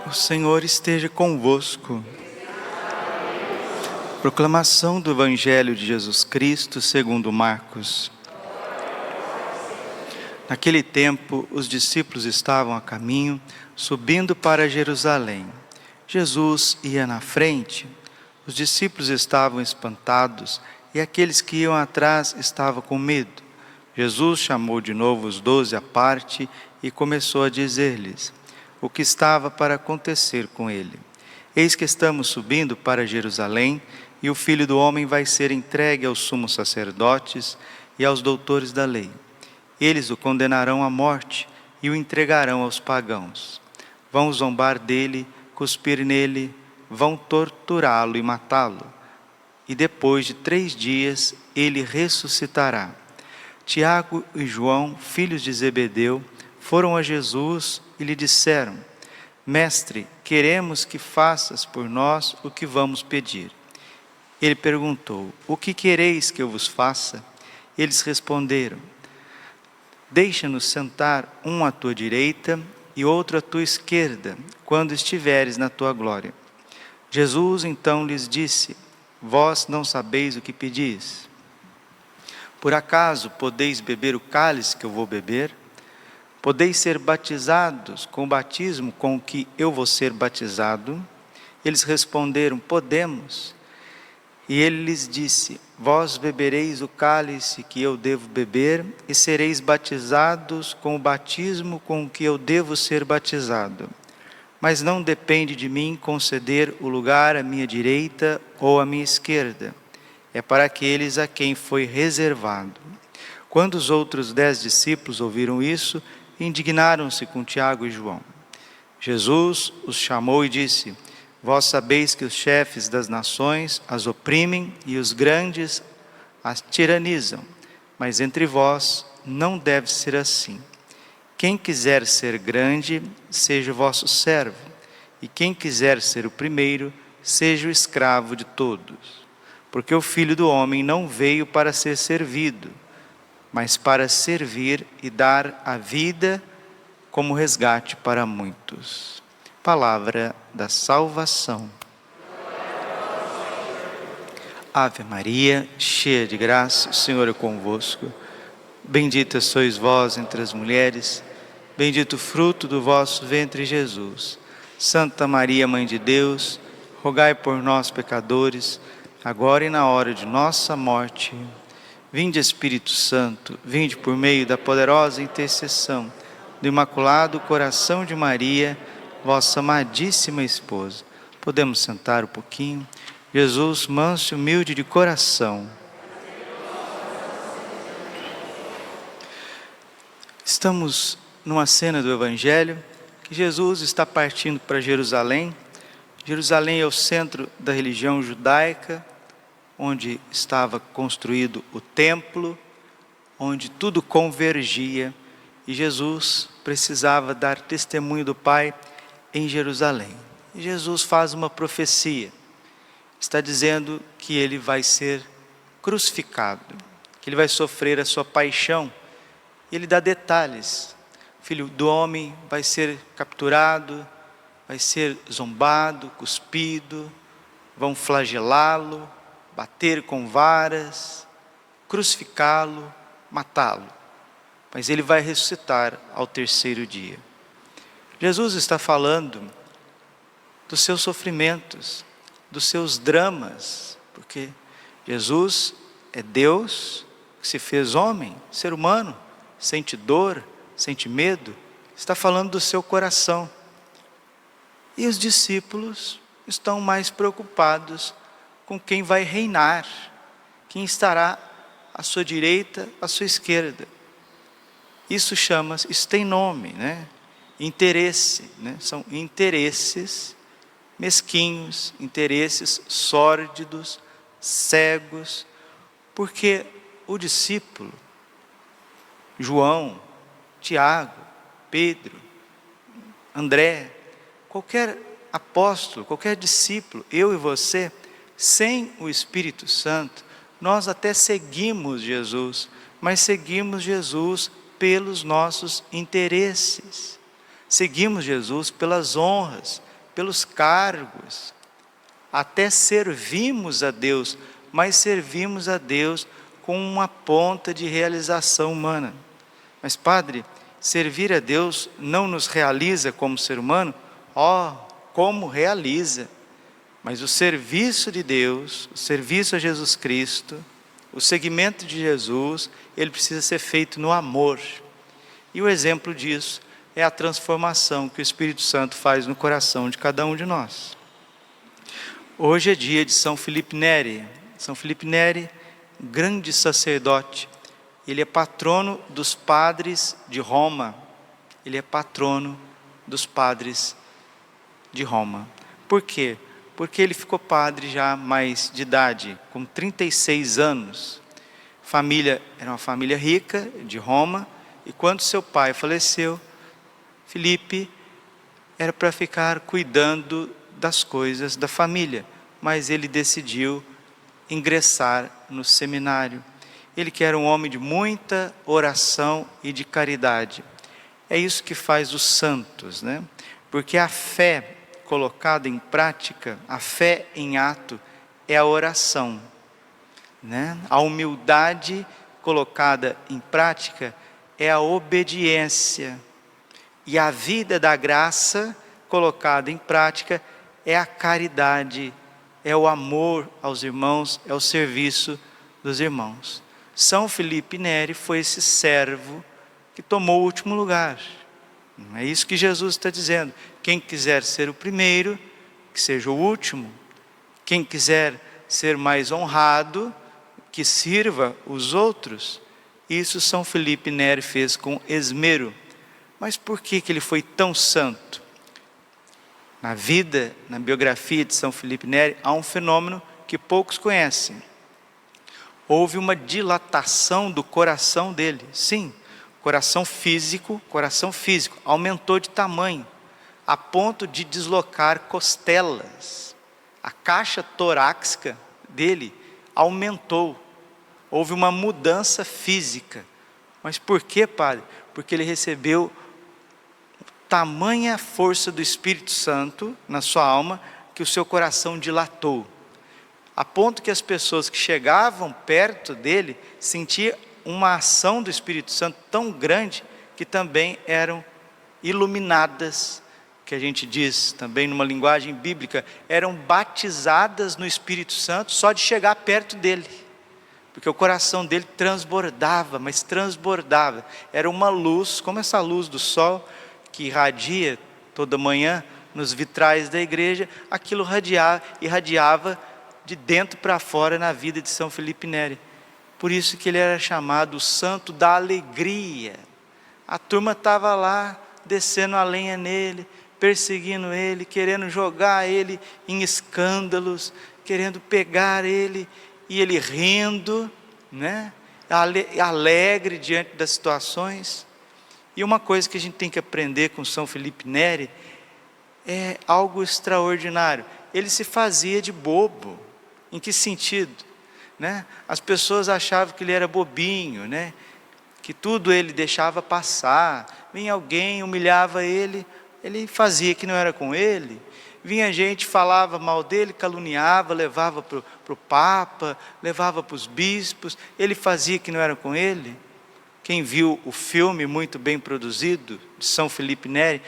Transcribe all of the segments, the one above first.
O Senhor esteja convosco. Proclamação do Evangelho de Jesus Cristo segundo Marcos. Naquele tempo, os discípulos estavam a caminho, subindo para Jerusalém. Jesus ia na frente. Os discípulos estavam espantados e aqueles que iam atrás estavam com medo. Jesus chamou de novo os 12 à parte e começou a dizer-lhes o que estava para acontecer com ele. Eis que estamos subindo para Jerusalém, e o Filho do Homem vai ser entregue aos sumos sacerdotes e aos doutores da lei. Eles o condenarão à morte e o entregarão aos pagãos. Vão zombar dele, cuspir nele, vão torturá-lo e matá-lo. E depois de 3 dias ele ressuscitará. Tiago e João, filhos de Zebedeu, foram a Jesus e lhe disseram: Mestre, queremos que faças por nós o que vamos pedir. Ele perguntou: O que quereis que eu vos faça? Eles responderam: Deixa-nos sentar um à tua direita e outro à tua esquerda, quando estiveres na tua glória. Jesus então lhes disse: Vós não sabeis o que pedis. Por acaso podeis beber o cálice que eu vou beber? Podeis ser batizados com o batismo com o que eu vou ser batizado? Eles responderam: Podemos. E ele lhes disse: Vós bebereis o cálice que eu devo beber e sereis batizados com o batismo com o que eu devo ser batizado. Mas não depende de mim conceder o lugar à minha direita ou à minha esquerda. É para aqueles a quem foi reservado. Quando os outros 10 discípulos ouviram isso, indignaram-se com Tiago e João. Jesus os chamou e disse: Vós sabeis que os chefes das nações as oprimem e os grandes as tiranizam, mas entre vós não deve ser assim. Quem quiser ser grande, seja vosso servo, e quem quiser ser o primeiro, seja o escravo de todos. Porque o Filho do Homem não veio para ser servido, mas para servir e dar a vida como resgate para muitos. Palavra da salvação. Ave Maria, cheia de graça, o Senhor é convosco. Bendita sois vós entre as mulheres, bendito o fruto do vosso ventre, Jesus. Santa Maria, Mãe de Deus, rogai por nós, pecadores, agora e na hora de nossa morte. Vinde, Espírito Santo, vinde por meio da poderosa intercessão do Imaculado Coração de Maria, vossa amadíssima esposa. Podemos sentar um pouquinho? Jesus, manso e humilde de coração. Estamos numa cena do Evangelho que Jesus está partindo para Jerusalém. Jerusalém é o centro da religião judaica, onde estava construído o templo, onde tudo convergia, e Jesus precisava dar testemunho do Pai em Jerusalém. E Jesus faz uma profecia, está dizendo que ele vai ser crucificado, que ele vai sofrer a sua paixão. Ele dá detalhes: o Filho do Homem vai ser capturado, vai ser zombado, cuspido, vão flagelá-lo, bater com varas, crucificá-lo, matá-lo. Mas ele vai ressuscitar ao 3º dia. Jesus está falando dos seus sofrimentos, dos seus dramas, porque Jesus é Deus que se fez homem, ser humano, sente dor, sente medo, está falando do seu coração. E os discípulos estão mais preocupados com quem vai reinar, quem estará à sua direita, à sua esquerda. Isso tem nome, né? Interesse, né? São interesses mesquinhos, interesses sórdidos, cegos, porque o discípulo, João, Tiago, Pedro, André, qualquer apóstolo, qualquer discípulo, eu e você, sem o Espírito Santo, nós até seguimos Jesus, mas seguimos Jesus pelos nossos interesses. Seguimos Jesus pelas honras, pelos cargos. Até servimos a Deus, mas servimos a Deus com uma ponta de realização humana. Mas, Padre, servir a Deus não nos realiza como ser humano? Como realiza! Mas o serviço de Deus, o serviço a Jesus Cristo, o seguimento de Jesus, ele precisa ser feito no amor. E o exemplo disso é a transformação que o Espírito Santo faz no coração de cada um de nós. Hoje é dia de São Felipe Neri. São Felipe Neri, grande sacerdote. Ele é patrono dos padres de Roma. Ele é patrono dos padres de Roma. Por quê? Porque ele ficou padre já mais de idade, com 36 anos. Era uma família rica de Roma, e quando seu pai faleceu, Felipe era para ficar cuidando das coisas da família, mas ele decidiu ingressar no seminário. Ele que era um homem de muita oração e de caridade. É isso que faz os santos, né? Porque a fé colocada em prática, a fé em ato, é a oração, né? A humildade colocada em prática é a obediência. E a vida da graça colocada em prática é a caridade, é o amor aos irmãos, é o serviço dos irmãos. São Felipe Neri foi esse servo que tomou o último lugar. É isso que Jesus está dizendo. Quem quiser ser o primeiro, que seja o último. Quem quiser ser mais honrado, que sirva os outros. Isso São Felipe Neri fez com esmero. Mas por que ele foi tão santo? Na vida, na biografia de São Felipe Neri, há um fenômeno que poucos conhecem. Houve uma dilatação do coração dele. Sim, coração físico, aumentou de tamanho, a ponto de deslocar costelas. A caixa torácica dele aumentou. Houve uma mudança física. Mas por quê, Padre? Porque ele recebeu tamanha força do Espírito Santo na sua alma, que o seu coração dilatou. A ponto que as pessoas que chegavam perto dele sentiam uma ação do Espírito Santo tão grande que também eram iluminadas, que a gente diz também numa linguagem bíblica, eram batizadas no Espírito Santo só de chegar perto dele, porque o coração dele transbordava, mas transbordava, era uma luz, como essa luz do sol, que irradia toda manhã nos vitrais da igreja, aquilo irradiava de dentro para fora na vida de São Felipe Neri. Por isso que ele era chamado o santo da alegria. A turma estava lá, descendo a lenha nele, perseguindo ele, querendo jogar ele em escândalos, querendo pegar ele, e ele rindo, né? Alegre diante das situações. E uma coisa que a gente tem que aprender com São Felipe Neri é algo extraordinário. Ele se fazia de bobo. Em que sentido? Né? As pessoas achavam que ele era bobinho, né? Que tudo ele deixava passar. Vinha alguém, humilhava ele, ele fazia que não era com ele. Vinha gente, falava mal dele, caluniava, levava para o Papa, levava para os bispos, ele fazia que não era com ele. Quem viu o filme muito bem produzido de São Felipe Neri,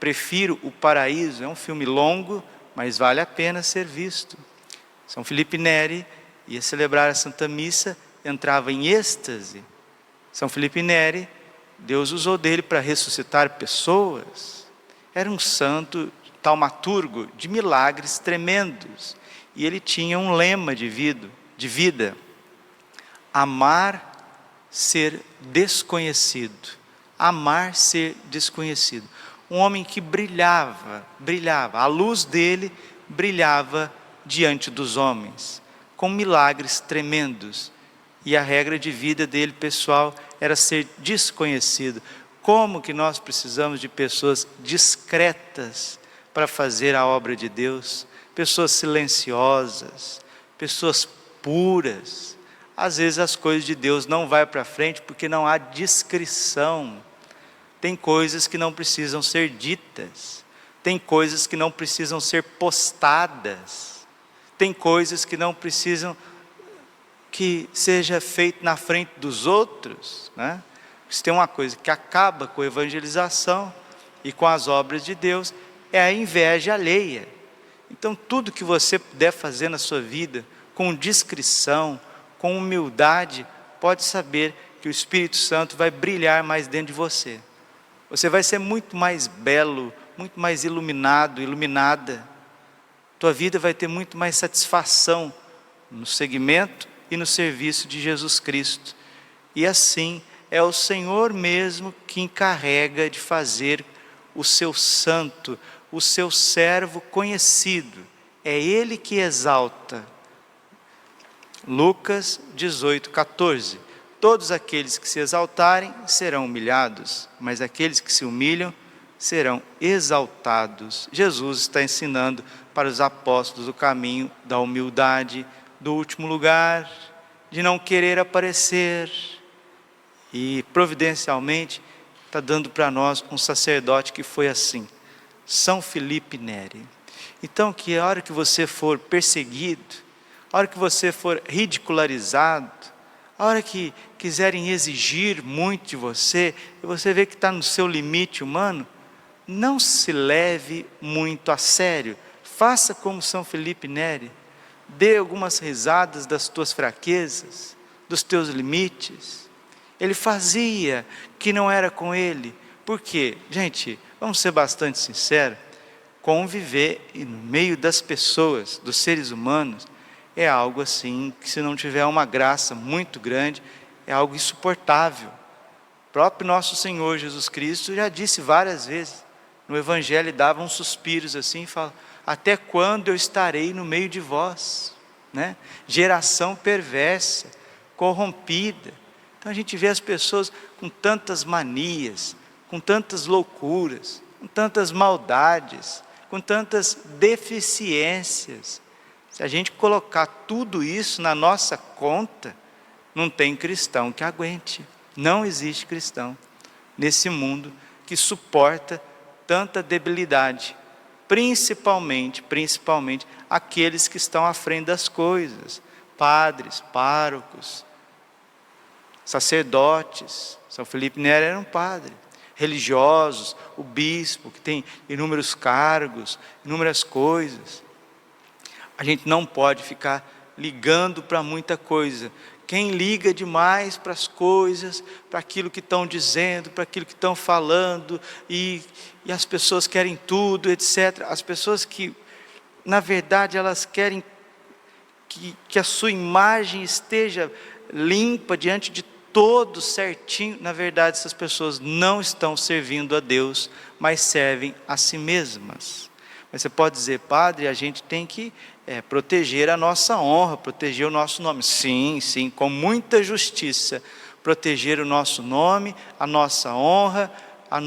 Prefiro o Paraíso, é um filme longo, mas vale a pena ser visto. São Felipe Neri ia celebrar a Santa Missa, entrava em êxtase. São Felipe Neri, Deus usou dele para ressuscitar pessoas. Era um santo taumaturgo de milagres tremendos. E ele tinha um lema de vida: amar ser desconhecido. Amar ser desconhecido. Um homem que brilhava, a luz dele brilhava diante dos homens, com milagres tremendos. E a regra de vida dele, pessoal, era ser desconhecido. Como que nós precisamos de pessoas discretas para fazer a obra de Deus? Pessoas silenciosas, pessoas puras. Às vezes as coisas de Deus não vão para frente porque não há discrição. Tem coisas que não precisam ser ditas. Tem coisas que não precisam ser postadas. Tem coisas que não precisam que seja feito na frente dos outros, né? Se tem uma coisa que acaba com a evangelização e com as obras de Deus, é a inveja alheia. Então tudo que você puder fazer na sua vida, com discrição, com humildade, pode saber que o Espírito Santo vai brilhar mais dentro de você. Você vai ser muito mais belo, muito mais iluminado, iluminada. Tua vida vai ter muito mais satisfação no segmento e no serviço de Jesus Cristo. E assim, é o Senhor mesmo que encarrega de fazer o seu santo, o seu servo conhecido. É Ele que exalta. Lucas 18:14. Todos aqueles que se exaltarem serão humilhados, mas aqueles que se humilham serão exaltados. Jesus está ensinando para os apóstolos o caminho da humildade, do último lugar, de não querer aparecer. E providencialmente está dando para nós um sacerdote que foi assim, São Filipe Neri. Então que a hora que você for perseguido, a hora que você for ridicularizado, a hora que quiserem exigir muito de você, e você vê que está no seu limite humano, não se leve muito a sério. Faça como São Filipe Neri, dê algumas risadas das tuas fraquezas, dos teus limites. Ele fazia que não era com ele. Por quê? Gente, vamos ser bastante sinceros, conviver no meio das pessoas, dos seres humanos, é algo assim, que se não tiver uma graça muito grande, é algo insuportável. O próprio nosso Senhor Jesus Cristo já disse várias vezes, no Evangelho ele dava uns suspiros assim, e fala, até quando eu estarei no meio de vós? Né? Geração perversa, corrompida. Então a gente vê as pessoas com tantas manias, com tantas loucuras, com tantas maldades, com tantas deficiências. Se a gente colocar tudo isso na nossa conta, não tem cristão que aguente. Não existe cristão nesse mundo que suporta tanta debilidade. Principalmente aqueles que estão à frente das coisas. Padres, párocos, sacerdotes. São Filipe Neri era um padre. Religiosos, o bispo, que tem inúmeros cargos, inúmeras coisas. A gente não pode ficar ligando para muita coisa. Quem liga demais para as coisas, para aquilo que estão dizendo, para aquilo que estão falando, e as pessoas querem tudo, etc. As pessoas que, na verdade, elas querem que a sua imagem esteja limpa diante de todos certinho. Na verdade, essas pessoas não estão servindo a Deus, mas servem a si mesmas. Mas você pode dizer, padre, a gente tem que proteger a nossa honra, proteger o nosso nome. Sim, com muita justiça. Proteger o nosso nome, a nossa honra, a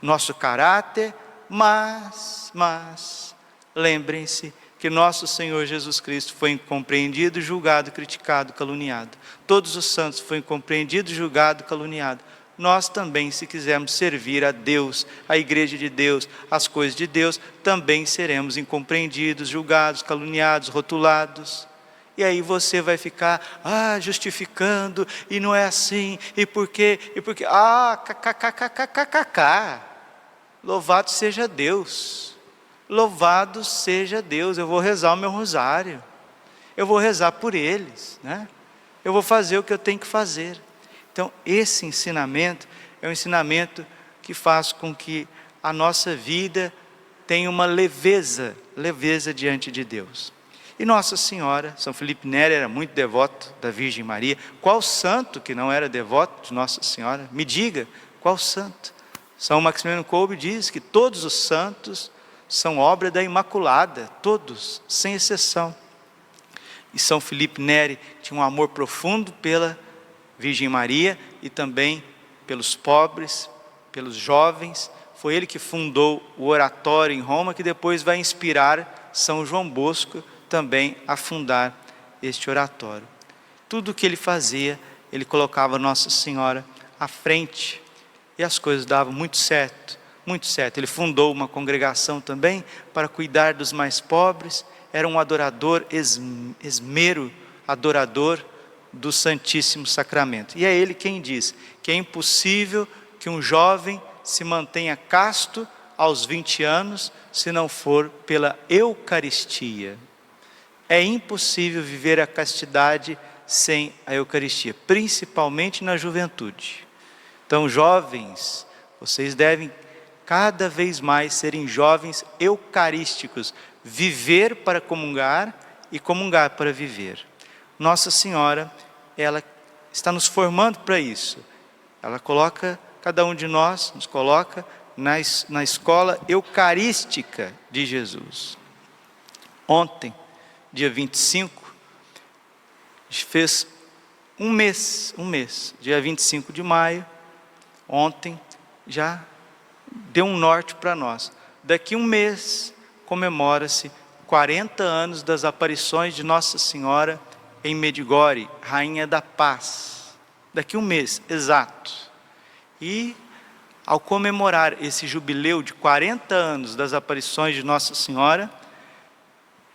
nosso caráter, mas lembrem-se que nosso Senhor Jesus Cristo foi incompreendido, julgado, criticado, caluniado. Todos os santos foram incompreendidos, julgados, caluniados. Nós também, se quisermos servir a Deus, a igreja de Deus, as coisas de Deus, também seremos incompreendidos, julgados, caluniados, rotulados. E aí você vai ficar, justificando, e não é assim, e por quê? Louvado seja Deus. Louvado seja Deus. Eu vou rezar o meu rosário, eu vou rezar por eles, né? Eu vou fazer o que eu tenho que fazer. Então esse ensinamento é um ensinamento que faz com que a nossa vida tenha uma leveza diante de Deus. E Nossa Senhora, São Filipe Neri era muito devoto da Virgem Maria. Qual santo que não era devoto de Nossa Senhora? Me diga, qual santo? São Maximiliano Kolbe diz que todos os santos são obra da Imaculada, todos, sem exceção. E São Filipe Neri tinha um amor profundo pela Virgem Maria e também pelos pobres, pelos jovens. Foi ele que fundou o oratório em Roma, que depois vai inspirar São João Bosco também a fundar este oratório. Tudo o que ele fazia, ele colocava Nossa Senhora à frente, e as coisas davam muito certo. muito certo. Ele fundou uma congregação também para cuidar dos mais pobres, era um adorador, esmero adorador do Santíssimo Sacramento. E é ele quem diz que é impossível que um jovem se mantenha casto aos 20 anos, se não for pela Eucaristia. É impossível viver a castidade sem a Eucaristia, principalmente na juventude. Então, jovens, vocês devem cada vez mais serem jovens eucarísticos, viver para comungar e comungar para viver. Nossa Senhora, ela está nos formando para isso. Ela coloca, cada um de nós, nos coloca na escola eucarística de Jesus. Ontem, dia 25, a gente fez um mês, dia 25 de maio, ontem, já deu um norte para nós. Daqui um mês, comemora-se 40 anos das aparições de Nossa Senhora em Medjugorje, Rainha da Paz. Daqui um mês, exato. E, ao comemorar esse jubileu de 40 anos das aparições de Nossa Senhora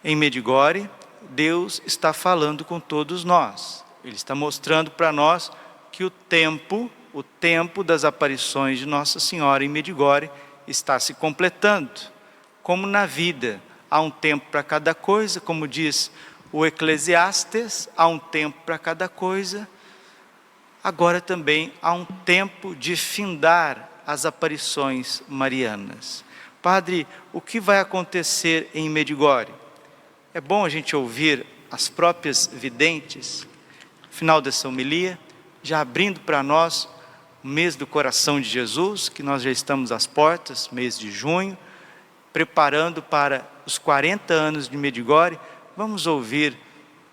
em Medjugorje, Deus está falando com todos nós. Ele está mostrando para nós que o tempo das aparições de Nossa Senhora em Medjugorje está se completando. Como na vida, há um tempo para cada coisa, como diz o Eclesiastes, há um tempo para cada coisa. Agora também há um tempo de findar as aparições marianas. Padre, o que vai acontecer em Medjugorje? É bom a gente ouvir as próprias videntes, no final dessa homilia, já abrindo para nós o mês do coração de Jesus, que nós já estamos às portas, mês de junho, preparando para os 40 anos de Medjugorje. Vamos ouvir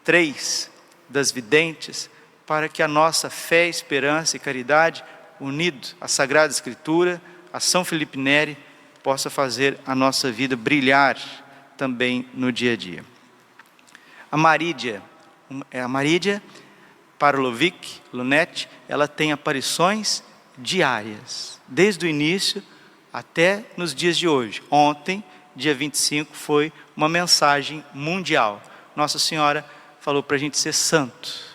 3 das videntes, para que a nossa fé, esperança e caridade, unido à Sagrada Escritura, a São Felipe Neri, possa fazer a nossa vida brilhar também no dia a dia. A Marídia Parlovic Lunetti, ela tem aparições diárias, desde o início até nos dias de hoje. Ontem, dia 25, foi uma mensagem mundial. Nossa Senhora falou para a gente ser santo.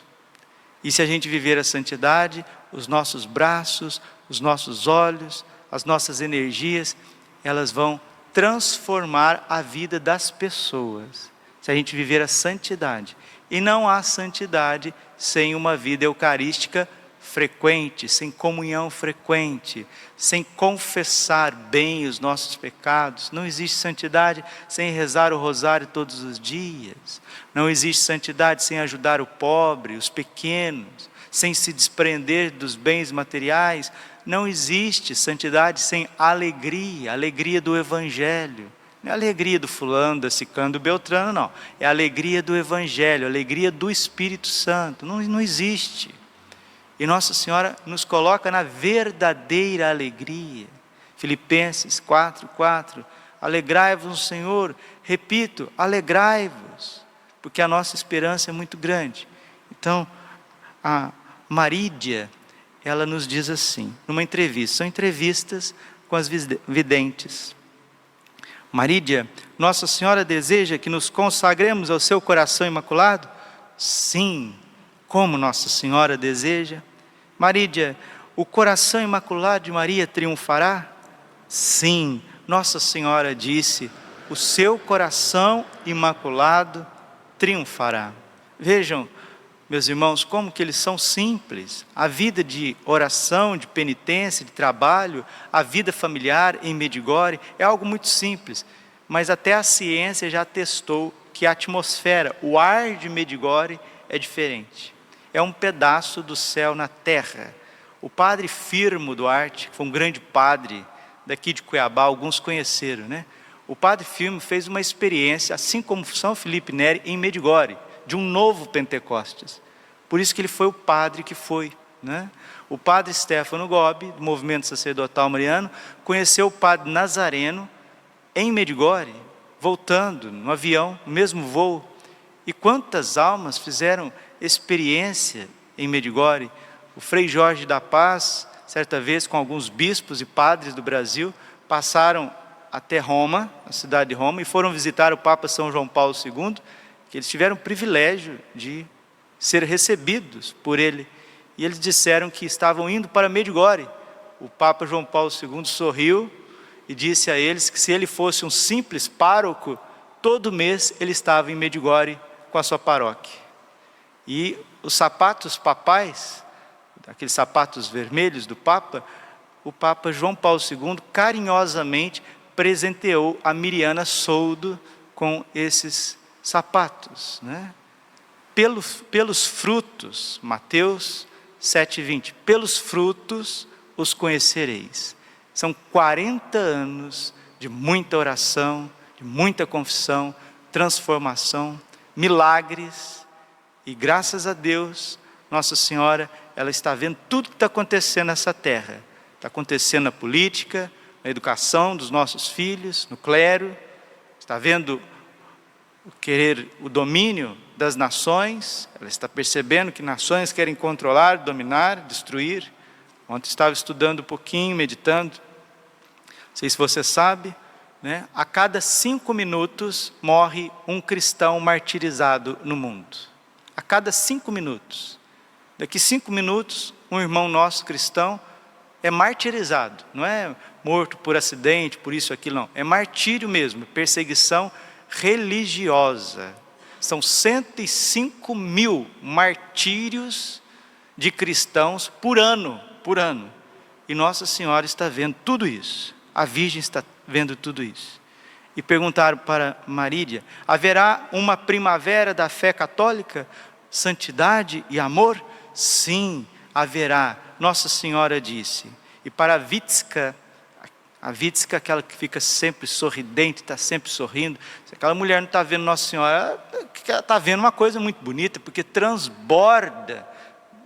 E se a gente viver a santidade, os nossos braços, os nossos olhos, as nossas energias, elas vão transformar a vida das pessoas. Se a gente viver a santidade. E não há santidade sem uma vida eucarística frequente, sem comunhão frequente, sem confessar bem os nossos pecados. Não existe santidade sem rezar o rosário todos os dias. Não existe santidade sem ajudar o pobre, os pequenos, sem se desprender dos bens materiais. Não existe santidade sem alegria, alegria do Evangelho. Não é a alegria do fulano, da ciclano, do beltrano, não. É a alegria do Evangelho, a alegria do Espírito Santo. Não existe. E Nossa Senhora nos coloca na verdadeira alegria. Filipenses 4:4. Alegrai-vos no Senhor. Repito, alegrai-vos. Porque a nossa esperança é muito grande. Então, a Marídia, ela nos diz assim, numa entrevista. São entrevistas com as videntes. Marídia, Nossa Senhora deseja que nos consagremos ao seu coração imaculado? Sim, como Nossa Senhora deseja. Marídia, o coração imaculado de Maria triunfará? Sim, Nossa Senhora disse, o seu coração imaculado triunfará. Vejam, meus irmãos, como que eles são simples. A vida de oração, de penitência, de trabalho, a vida familiar em Medjugorje é algo muito simples. Mas até a ciência já testou que a atmosfera, o ar de Medjugorje é diferente. É um pedaço do céu na terra. O padre Firmo Duarte, que foi um grande padre daqui de Cuiabá, alguns conheceram, né? O padre Firmo fez uma experiência, assim como São Felipe Neri, em Medjugorje, de um novo Pentecostes. Por isso que ele foi o padre que foi, né? O padre Stefano Gobbi, do movimento sacerdotal mariano, conheceu o padre Nazareno em Medjugorje, voltando no avião, no mesmo voo. E quantas almas fizeram experiência em Medjugorje? O Frei Jorge da Paz, certa vez com alguns bispos e padres do Brasil, passaram até Roma, a cidade de Roma, e foram visitar o Papa São João Paulo II, que eles tiveram o privilégio de ser recebidos por ele. E eles disseram que estavam indo para Medjugorje. O Papa João Paulo II sorriu e disse a eles que se ele fosse um simples pároco, todo mês ele estava em Medjugorje com a sua paróquia. E os sapatos papais, aqueles sapatos vermelhos do Papa, o Papa João Paulo II carinhosamente presenteou a Miriana Soldo com esses sapatos, né? Pelos frutos, Mateus 7,20, pelos frutos os conhecereis. São 40 anos de muita oração, de muita confissão, transformação, milagres, e graças a Deus, Nossa Senhora, ela está vendo tudo que está acontecendo nessa terra. Está acontecendo na política, na educação dos nossos filhos, no clero, está vendo o domínio das nações, ela está percebendo que nações querem controlar, dominar, destruir. Ontem estava estudando um pouquinho, meditando, não sei se você sabe, né? A cada 5 minutos morre um cristão martirizado no mundo. A cada 5 minutos. Daqui 5 minutos, um irmão nosso cristão é martirizado, não é morto por acidente, por isso, aquilo, não. É martírio mesmo, perseguição religiosa. São 105 mil martírios de cristãos por ano. E Nossa Senhora está vendo tudo isso. A Virgem está vendo tudo isso. E perguntaram para Marília: haverá uma primavera da fé católica? Santidade e amor? Sim, haverá. Nossa Senhora disse. E para a Witska, aquela que fica sempre sorridente, está sempre sorrindo, se aquela mulher não está vendo Nossa Senhora, ela está vendo uma coisa muito bonita, porque transborda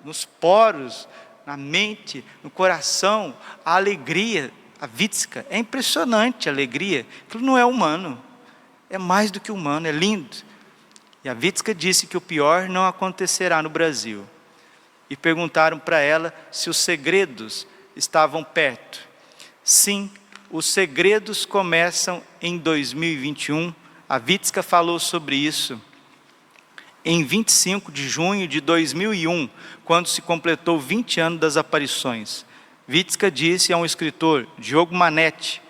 nos poros, na mente, no coração, a alegria. A Witska, é impressionante a alegria, aquilo não é humano, é mais do que humano, é lindo. E a Witska disse que o pior não acontecerá no Brasil. E perguntaram para ela se os segredos estavam perto. Sim, os segredos começam em 2021. A Witska falou sobre isso em 25 de junho de 2001, quando se completou 20 anos das aparições. Witska disse a um escritor, Diogo Manetti,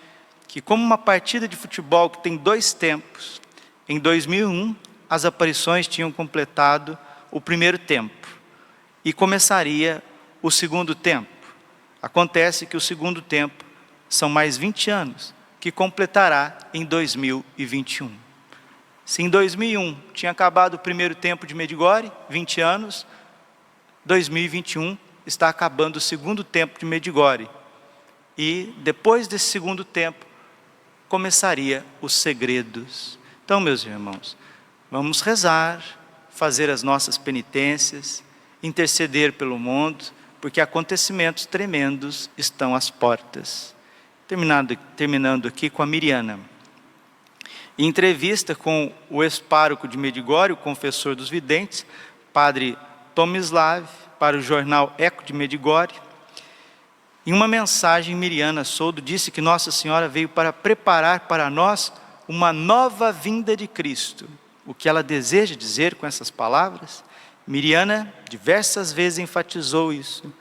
que como uma partida de futebol que tem 2 tempos, em 2001 as aparições tinham completado o primeiro tempo e começaria o segundo tempo. Acontece que o segundo tempo são mais 20 anos, que completará em 2021. Se em 2001 tinha acabado o primeiro tempo de Medjugorje, 20 anos, 2021 está acabando o segundo tempo de Medjugorje. E depois desse segundo tempo, começaria os segredos. Então, meus irmãos, vamos rezar, fazer as nossas penitências, interceder pelo mundo, porque acontecimentos tremendos estão às portas. Terminando aqui com a Miriana. Em entrevista com o ex-pároco de Medjugorje, o confessor dos videntes, padre Tomislav, para o jornal Eco de Medjugorje, em uma mensagem, Miriana Soldo disse que Nossa Senhora veio para preparar para nós uma nova vinda de Cristo. O que ela deseja dizer com essas palavras? Miriana diversas vezes enfatizou isso.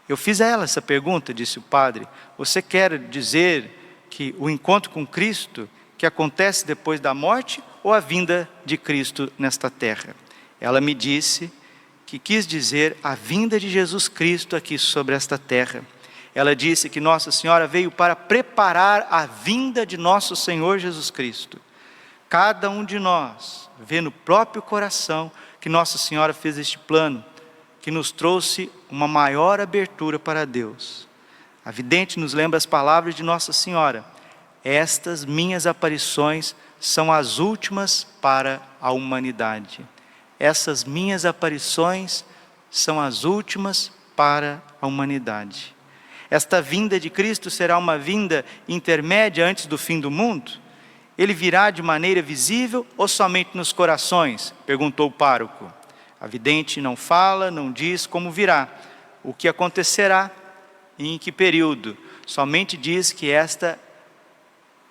Eu fiz a ela essa pergunta, disse o padre: você quer dizer que o encontro com Cristo, que acontece depois da morte, ou a vinda de Cristo nesta terra? Ela me disse que quis dizer a vinda de Jesus Cristo aqui sobre esta terra. Ela disse que Nossa Senhora veio para preparar a vinda de nosso Senhor Jesus Cristo. Cada um de nós vê no próprio coração que Nossa Senhora fez este plano, que nos trouxe uma maior abertura para Deus. A vidente nos lembra as palavras de Nossa Senhora: estas minhas aparições são as últimas para a humanidade. Essas minhas aparições são as últimas para a humanidade. Esta vinda de Cristo será uma vinda intermédia antes do fim do mundo? Ele virá de maneira visível ou somente nos corações? Perguntou o pároco. A vidente não fala, não diz como virá, o que acontecerá e em que período. somente diz que esta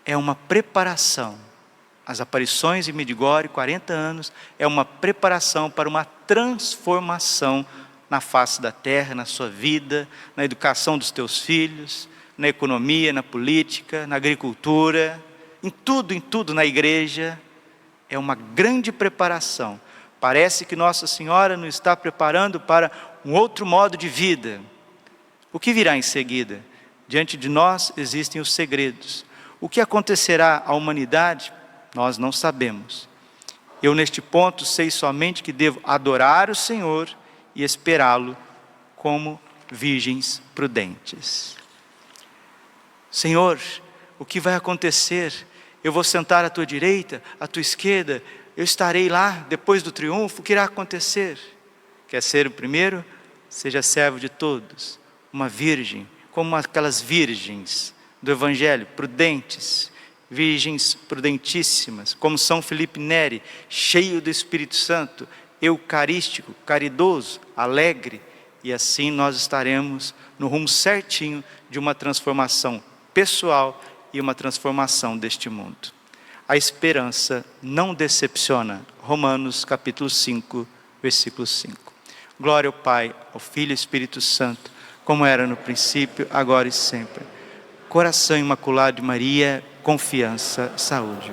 é uma preparação. As aparições em Medjugorje, 40 anos, é uma preparação para uma transformação na face da terra, na sua vida, na educação dos teus filhos, na economia, na política, na agricultura, em tudo na igreja. É uma grande preparação. Parece que Nossa Senhora nos está preparando para um outro modo de vida. O que virá em seguida? Diante de nós existem os segredos. O que acontecerá à humanidade? Nós não sabemos. Eu neste ponto sei somente que devo adorar o Senhor e esperá-lo como virgens prudentes. Senhor, o que vai acontecer? Eu vou sentar à tua direita, à tua esquerda, eu estarei lá depois do triunfo, o que irá acontecer? Quer ser o primeiro? Seja servo de todos, uma virgem, como aquelas virgens do Evangelho, prudentes, virgens prudentíssimas, como São Felipe Neri, cheio do Espírito Santo, eucarístico, caridoso, alegre, e assim nós estaremos no rumo certinho de uma transformação pessoal e uma transformação deste mundo. A esperança não decepciona. Romanos capítulo 5, versículo 5. Glória ao Pai, ao Filho e ao Espírito Santo, como era no princípio, agora e sempre. Coração Imaculado de Maria, confiança, saúde.